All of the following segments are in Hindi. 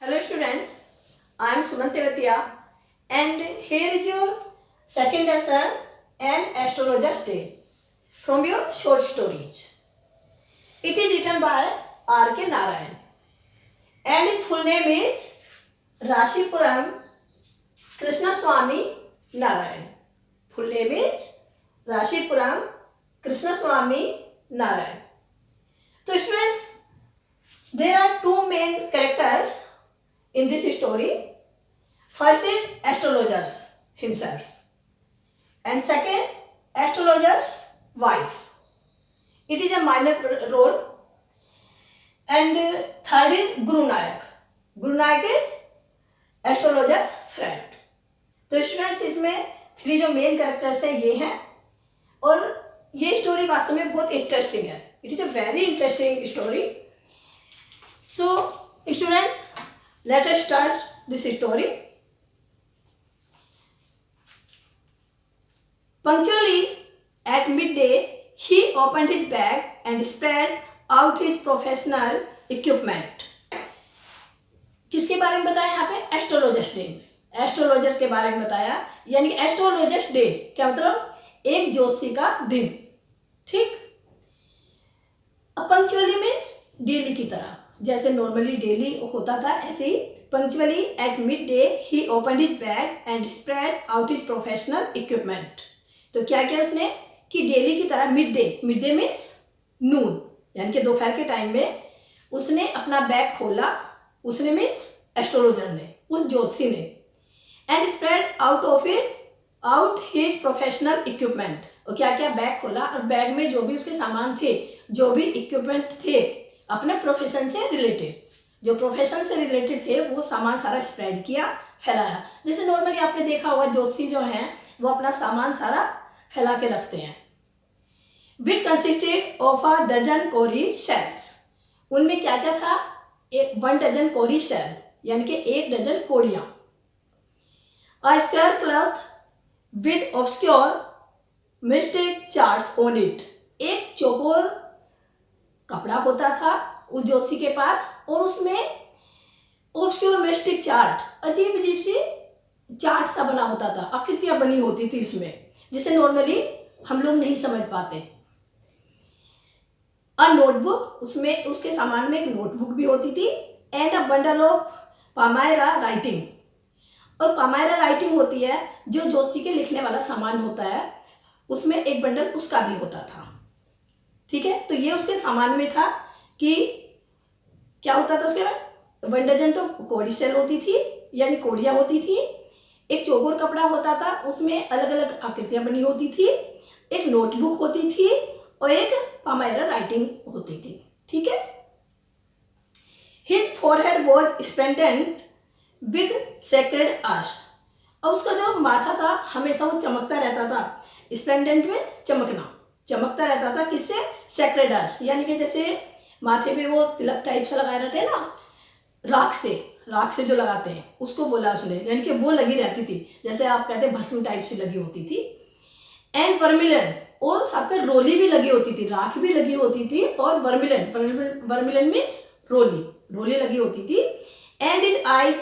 Hello students, I am Suman Tevatia and here is your second lesson An Astrologer's Day from your short stories. It is written by R.K. Narayan and its full name is Rashipuram Krishnaswamy Narayan. Full name is Rashipuram Krishnaswamy Narayan. So students, there are two main characters in this story. First is astrologer himself and second astrologer's wife. It is a minor role. And third is Guru Nayak. Guru Nayak is astrologer's friend. तो स्टूडेंट्स इसमें थ्री जो मेन कैरेक्टर्स हैं ये हैं और ये स्टोरी वास्तव में बहुत इंटरेस्टिंग है. It is a very interesting story. So students, let us start this story. Punctually at midday, he opened his bag and spread out his professional equipment. किसके बारे में बताया यहाँ पे? एस्ट्रोलॉजर्स डे में. एस्ट्रोलॉजर के बारे में बताया, यानी कि एस्ट्रोलॉजर्स डे क्या मतलब? एक ज्योतिषी का दिन. ठीक. पंक्चुअली मीन्स डेली की तरह, जैसे नॉर्मली डेली होता था ऐसे ही पंक्चुअली एट मिड डे ही open his bag and spread out his professional equipment. तो क्या किया उसने कि डेली की तरह मिड डे मीन्स नून, यानी कि दोपहर के टाइम में उसने अपना बैग खोला. उसने मीन्स एस्ट्रोलॉजर ने, उस ज्योतिषी ने. And spread out his professional equipment. और क्या क्या बैग खोला और बैग में जो भी उसके सामान थे, जो भी इक्विपमेंट थे अपने प्रोफेशन से रिलेटेड, जो प्रोफेशन से रिलेटेड थे वो सामान सारा स्प्रेड किया, फैलाया. जैसे नॉर्मली आपने देखा होगा ज्योतिषी जो हैं वो अपना सामान सारा फैला के रखते हैं. Which consisted of a dozen cowrie shells. उनमें क्या क्या था? 1 डजन कोरी शेल, यानी कि 1 डजन कोड़ियाँ. A square cloth with obscure mystic charts on it. एक चौकोर कपड़ा होता था उस ज्योतिषी के पास और उसमें ऑब्सक्योर मिस्टिक चार्ट, अजीब अजीब सी चार्ट सा बना होता था, आकृतियां बनी होती थी उसमें, जिसे नॉर्मली हम लोग नहीं समझ पाते. अ नोटबुक, उसमें उसके सामान में एक नोटबुक भी होती थी. And a bundle of palmyra writing. और पामायरा राइटिंग होती है जो ज्योतिषी के लिखने वाला सामान होता है, उसमें एक बंडल उसका भी होता था. ठीक है. तो ये उसके सामान में था कि क्या होता था उसके बाद? 1 डजन तो कोड़ी सेल होती थी, यानी कोड़ियाँ होती थी. एक चौकोर कपड़ा होता था, उसमें अलग अलग आकृतियाँ बनी होती थी. एक नोटबुक होती थी और एक पामायरा राइटिंग होती थी. ठीक है. His forehead was resplendent with sacred ash. और उसका जो माथा था हमेशा वो चमकता रहता था. स्प्लेंडेंट में चमकना, चमकता रहता था. किससे? सेक्रेड आश, यानी कि जैसे माथे पे वो तिलक टाइप से लगाए रहते हैं ना, राख से जो लगाते हैं उसको बोला उसने, यानी कि वो लगी रहती थी, जैसे आप कहते हैं भस्म टाइप से लगी होती थी. एंड वर्मिलन, और साथ पे रोली भी लगी होती थी, राख भी लगी होती थी और वर्मिलन मीन्स रोली लगी होती थी. And his eyes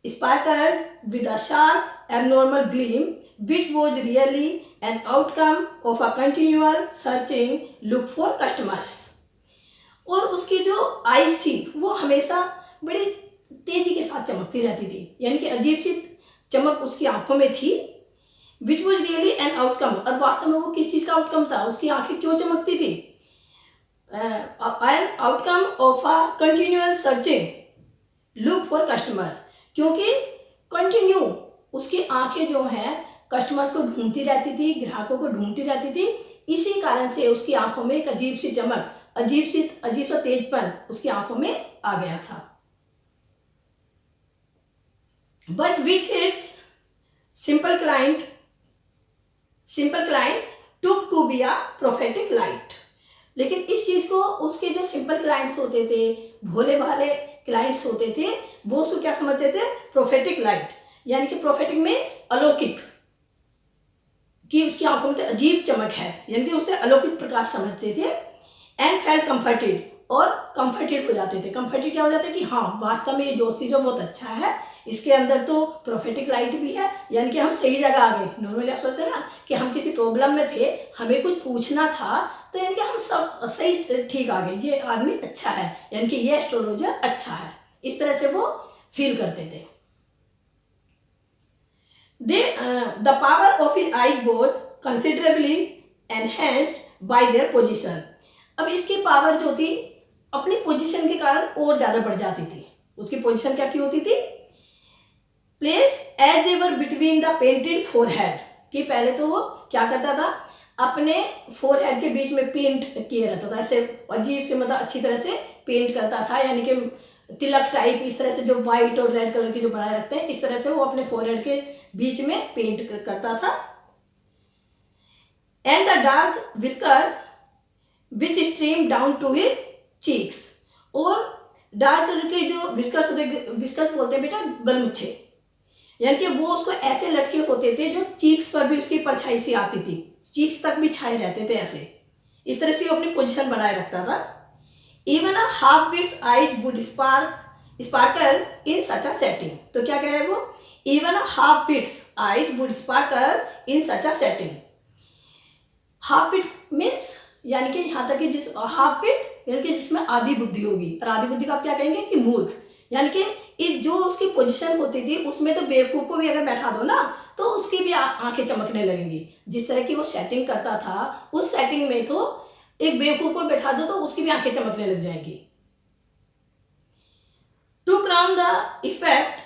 sparkled with a sharp abnormal gleam which was really an outcome of a continual searching look for customers. और उसकी जो आईज थी वो हमेशा बड़ी तेजी के साथ चमकती रहती थी, यानी कि अजीब सी चमक उसकी आंखों में थी. which was really an outcome, और वास्तव में वो किस चीज़ का आउटकम था? उसकी आंखें क्यों चमकती थी? an outcome of a continual searching look for customers. क्योंकि कंटिन्यू उसकी आंखें जो हैं कस्टमर्स को ढूंढती रहती थी, ग्राहकों को ढूंढती रहती थी. इसी कारण से उसकी आंखों में एक अजीब सी चमक, अजीब सा तेजपन उसकी आंखों में आ गया था. But which his simple clients took to be a prophetic light. लेकिन इस चीज को उसके जो सिंपल क्लाइंट्स होते थे, भोले भाले क्लाइंट्स होते थे, वो उसको क्या समझते थे? प्रोफेटिक लाइट, यानी कि प्रोफेटिक मीन्स अलौकिक, कि उसकी आंखों में तो अजीब चमक है, यानी कि उसे अलौकिक प्रकाश समझते थे. एंड फेल्ट कंफर्टेड, और कंफर्टेड हो जाते थे। कंफर्टेड क्या हो जाता है कि हाँ वास्तव में ये ज्योतिषी जो बहुत अच्छा है, इसके अंदर तो प्रोफेटिक लाइट भी है, यानी कि हम सही जगह आ गए। नॉर्मली आप सोचते हैं ना कि हम किसी प्रॉब्लम में थे, हमें कुछ पूछना था, तो यानी कि हम सब सही ठीक आ गए, ये आदमी अच्छा है, यानी कि ये एस्ट्रोलॉजर अच्छा है, इस तरह से वो फील करते थे। The power of his eyes was considerably enhanced by their position। अब इसकी पावर जो थी अपनी पोजीशन के कारण और ज़्यादा बढ़ जाती थी। उसकी पोजीशन कैसी होती थी? Placed as they were between the painted forehead, कि पहले तो वो क्या करता था, अपने फोरहेड के बीच में पेंट किए रहता था, ऐसे अजीब से मतलब अच्छी तरह से पेंट करता था, यानी कि तिलक टाइप इस तरह से जो वाइट और रेड कलर की जो बनाए रखते हैं, इस तरह से वो अपने फोरहेड के बीच में पेंट करता था। And the dark whiskers which stream down to his cheeks, और डार्क कलर के जो विस्कर्स होते, विस्कर्स बोलते हैं बेटा गलमुच्छे, यानी कि वो उसको ऐसे लटके होते थे जो चीक्स पर भी उसकी परछाई सी आती थी, चीक्स तक भी छाए रहते थे ऐसे, इस तरह से वो अपनी पोजीशन बनाए रखता था। Even a half wit's eyes would sparkle in such a setting, तो क्या कह रहे हैं वो, even a half wit's eyes would sparkle in such a setting. Half wit means यानी कि यहाँ तक कि जिस हाफ विट यानी कि जिसमें आधी बुद्धि होगी, और आधी बुद्धि का आप क्या कहेंगे कि मूर्ख, यानी कि इस जो उसकी पोजीशन होती थी उसमें तो बेवकूफ़ को भी अगर बैठा दो ना तो उसकी भी आंखें चमकने लगेंगी। जिस तरह की वो सेटिंग करता था, उस सेटिंग में तो एक बेवकूफ़ को बैठा दो तो उसकी भी आंखें चमकने लग जाएंगी। To crown the effect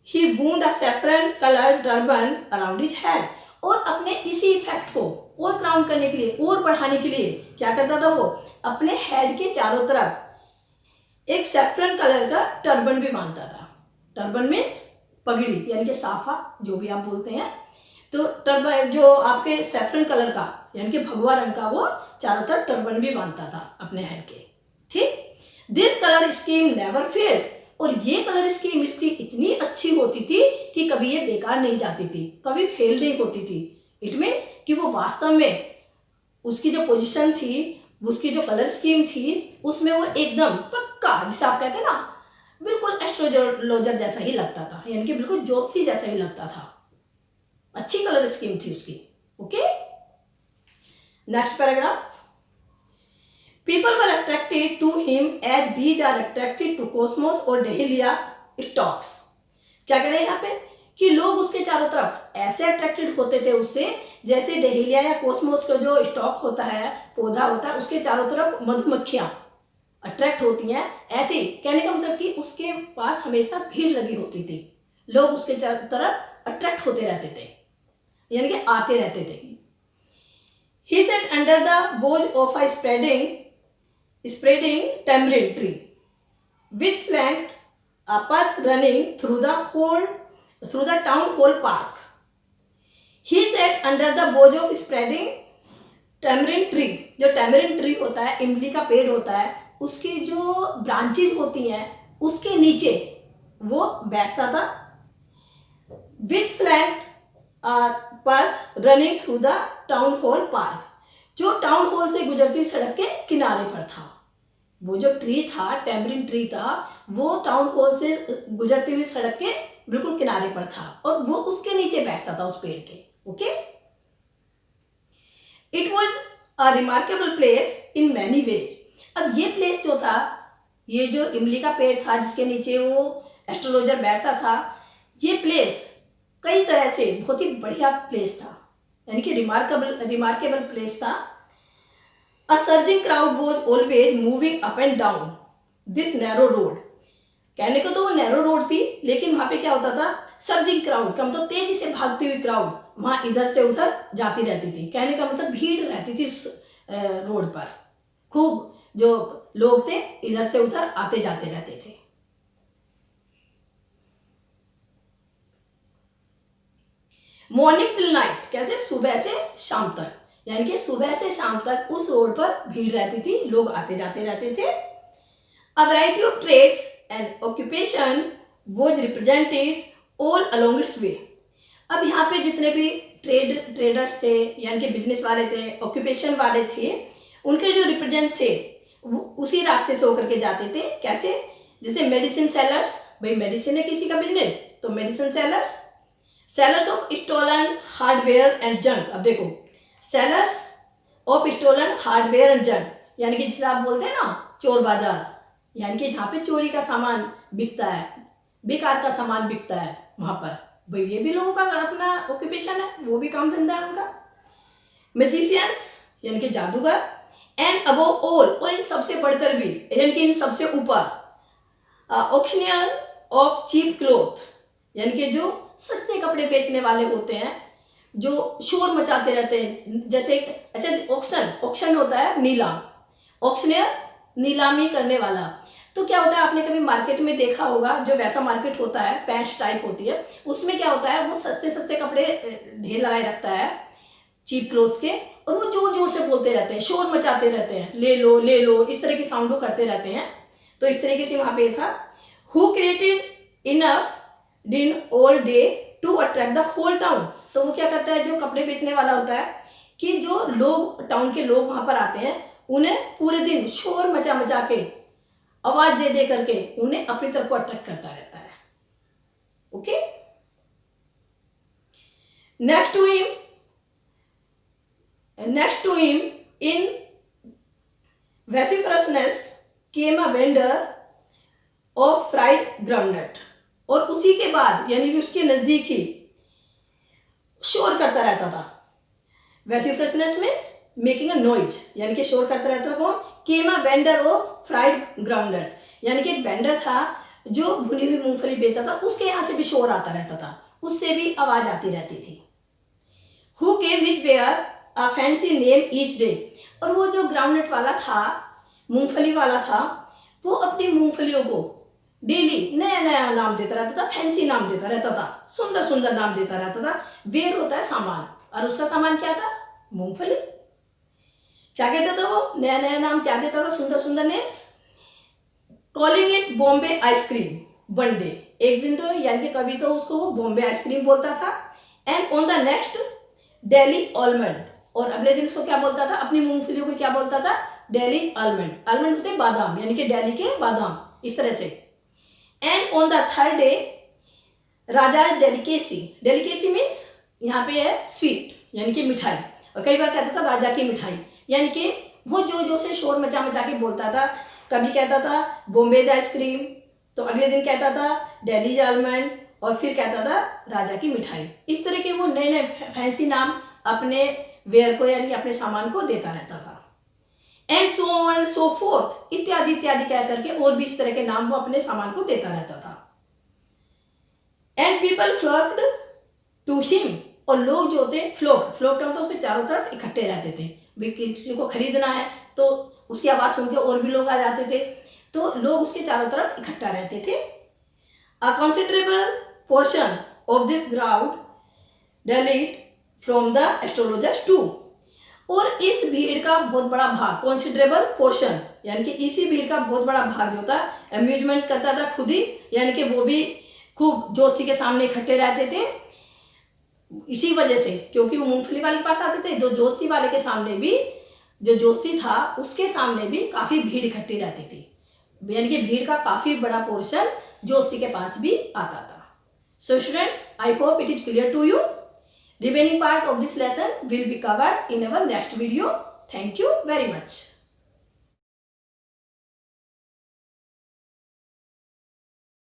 he wound a saffron coloured turban around his head, और अपने इसी इफेक्ट को और क्राउन करने के लिए और बढ़ाने के लिए क्या करता था वो, अपने हेड के चारों तरफ एक सैफरन कलर का टर्बन भी बांधता था। टर्बन मीन्स पगड़ी, यानी कि साफा जो भी आप बोलते हैं, तो टर्बन जो आपके सैफरन कलर का यानी कि भगवा रंग का वो चारों तरफ टर्बन भी बांधता था अपने हेड के। ठीक, this colour scheme never fail, और ये कलर स्कीम इसकी इतनी अच्छी होती थी कि कभी ये बेकार नहीं जाती थी, कभी फेल नहीं होती थी। इट मीन्स कि वो वास्तव में उसकी जो पोजीशन थी, उसकी जो कलर स्कीम थी, उसमें वो एकदम पक्का, जिसे आप कहते हैं ना, बिल्कुल एस्ट्रोलॉजर जैसा ही लगता था, यानी कि बिल्कुल ज्योतिषी जैसा ही लगता था। अच्छी कलर स्कीम थी उसकी। Okay, next paragraph. People were attracted to him as bees are attracted to cosmos और डेहिलिया स्टॉक्स। क्या कह रहे हैं यहाँ पे कि लोग उसके चारों तरफ ऐसे अट्रैक्टेड होते थे उससे, जैसे डेहिलिया या कॉस्मोस का जो स्टॉक होता है, पौधा होता है, उसके चारों तरफ मधुमक्खियां अट्रैक्ट होती हैं, ऐसे ही कहने का मतलब कि उसके पास हमेशा भीड़ लगी होती थी, लोग उसके चारों तरफ अट्रैक्ट होते रहते थे, यानी कि आते रहते थे। He sat under the boughs of a spreading tamarind tree, which flanked a path running through the town hall park. He sat under the boughs of spreading tamarind tree, जो tamarind tree होता है, इमली का पेड़ होता है, उसकी जो ब्रांचेज होती हैं उसके नीचे वो बैठता था। Which flanked a path running through the town hall park, जो टाउन हॉल से गुजरती हुई सड़क के किनारे पर था। वो जो ट्री था, टैमरिन ट्री था, वो टाउन हॉल से गुजरती हुई सड़क के बिल्कुल किनारे पर था, और वो उसके नीचे बैठता था, उस पेड़ के। Okay, it was a remarkable place in many ways. अब ये प्लेस जो था, ये जो इमली का पेड़ था जिसके नीचे वो एस्ट्रोलॉजर बैठता था, ये प्लेस कई तरह से बहुत ही बढ़िया प्लेस था, यानी कि रिमार्केबल प्लेस था। A surging crowd was always moving up and down this narrow road. कहने को तो वो नैरो रोड थी, लेकिन वहाँ पे क्या होता था, सर्जिंग क्राउड का मतलब तेजी से भागती हुई क्राउड वहाँ इधर से उधर जाती रहती थी। कहने का मतलब भीड़ रहती थी उस रोड पर, खूब जो लोग थे इधर से उधर आते जाते रहते थे। मॉर्निंग टिल नाइट, कैसे, सुबह से शाम तक, यानी कि सुबह से शाम तक उस रोड पर भीड़ रहती थी, लोग आते जाते रहते थे। A variety of trades and occupation was represented all along its way. अब यहाँ पे जितने भी ट्रेडर्स थे, यानी कि बिजनेस वाले थे, ऑक्यूपेशन वाले थे, उनके जो रिप्रेजेंट थे वो उसी रास्ते से होकर के जाते थे। कैसे? जैसे मेडिसिन सेलर्स, भाई मेडिसिन है किसी का बिजनेस, तो medicine sellers, sellers of stolen hardware and junk. अब देखो, sellers of stolen hardware and junk, यानी कि जिसे आप बोलते हैं ना चोर बाजार, यानी कि जहाँ पे चोरी का सामान बिकता है, बेकार का सामान बिकता है, वहाँ पर भाई ये भी लोगों का अपना ऑक्यूपेशन है, वो भी काम धंधा है उनका। मैजिशियंस यानी कि जादूगर, एंड अबव ऑल, और इन सबसे बढ़कर भी, यानी कि इन सबसे ऊपर, ऑक्शनियर ऑफ चीप क्लोथ, यानी कि जो सस्ते कपड़े बेचने वाले होते हैं, जो शोर मचाते रहते हैं। जैसे अच्छा, ऑक्शन होता है नीलाम, ऑक्शनियर नीलामी करने वाला। तो क्या होता है, आपने कभी मार्केट में देखा होगा, जो वैसा मार्केट होता है, पैंट्स टाइप होती है, उसमें क्या होता है, वो सस्ते सस्ते कपड़े ढेर लगाए रखता है चीप क्लोथ्स के, और वो जोर जोर से बोलते रहते हैं, शोर मचाते रहते हैं, ले लो ले लो, इस तरह की साउंडो करते रहते हैं। तो इस तरीके से वहाँ पे था, who created enough in all day to attract the whole town. तो वो क्या करता है, जो कपड़े बेचने वाला होता है, कि जो लोग, टाउन के लोग वहाँ पर आते हैं, उन्हें पूरे दिन शोर मचा मचा के, आवाज दे दे करके उन्हें अपनी तरफ को अट्रैक्ट करता रहता है। Okay, next to him in vociferousness came a vendor of fried groundnut, और उसी के बाद यानी कि उसके नजदीक ही शोर करता रहता था। vociferousness means making a noise, यानी कि शोर करता रहता था। कौन? Came a vendor of fried groundnut, यानी कि एक वेंडर था जो भुनी हुई मूंगफली बेचता था, उसके यहाँ से भी शोर आता रहता था, उससे भी आवाज आती रहती थी। Who gave his ware a fancy name each day, और वो जो ग्राउंडनट वाला था, मूंगफली वाला था, वो अपनी मूंगफलियों को डेली नया नया नाम देता रहता था, फैंसी नाम देता रहता था, सुंदर सुंदर नाम देता रहता था। वेयर होता है सामान, और उसका सामान क्या था? मूंगफली। क्या कहता था वो? नया नया नाम क्या देता था? सुंदर सुंदर names. Calling it's Bombay ice cream one day, एक दिन तो यानी कि कभी तो उसको वो बॉम्बे आइसक्रीम बोलता था। And on the next daily almond, और अगले दिन उसको क्या बोलता था? अपनी मूंगफलियों को क्या बोलता था? Daily almond. आलमंड होते हैं बादाम, यानी कि दिल्ली के बादाम, इस तरह से। And on the third day Raja delicacy, delicacy means यहाँ पे है स्वीट, यानी कि मिठाई, और कई बार कहता था राजा की मिठाई, यानी कि वो जो जो से शोर मचा मचा के बोलता था। कभी कहता था बॉम्बे आइसक्रीम, तो अगले दिन कहता था दिल्ली आलमंड, और फिर कहता था राजा की मिठाई। इस तरह के वो नए नए फैंसी नाम अपने वेयर को, यानी अपने सामान को देता रहता था। And so on so fourth, इत्यादि इत्यादि कह करके और भी इस तरह के नाम वो अपने सामान को देता रहता था। एंड पीपल फ्लॉक्ड टू हिम, और लोग जो होते, फ्लोक्ड मतलब उसके चारों तरफ इकट्ठे रहते थे। भाई किसी को खरीदना है तो उसकी आवाज़ सुन के और भी लोग आ जाते थे, तो लोग उसके चारों तरफ इकट्ठा रहते थे। A considerable portion of this crowd dallied from the astrologers to, और इस भीड़ का बहुत बड़ा भाग, कंसिडरेबल पोर्शन यानी कि इसी भीड़ का बहुत बड़ा भाग जो था, अम्यूजमेंट करता था खुद ही, यानी कि वो भी खूब जोशी के सामने इकट्ठे रहते थे। इसी वजह से, क्योंकि वो मूंगफली वाले के पास आते थे, तो जोशी वाले के सामने भी, जो जोशी था उसके सामने भी काफ़ी भीड़ इकट्ठी रहती थी, यानी कि भीड़ का काफ़ी बड़ा पोर्शन जोशी के पास भी आता था। So students, I hope it is clear to you. Remaining part of this lesson will be covered in our next video. Thank you very much.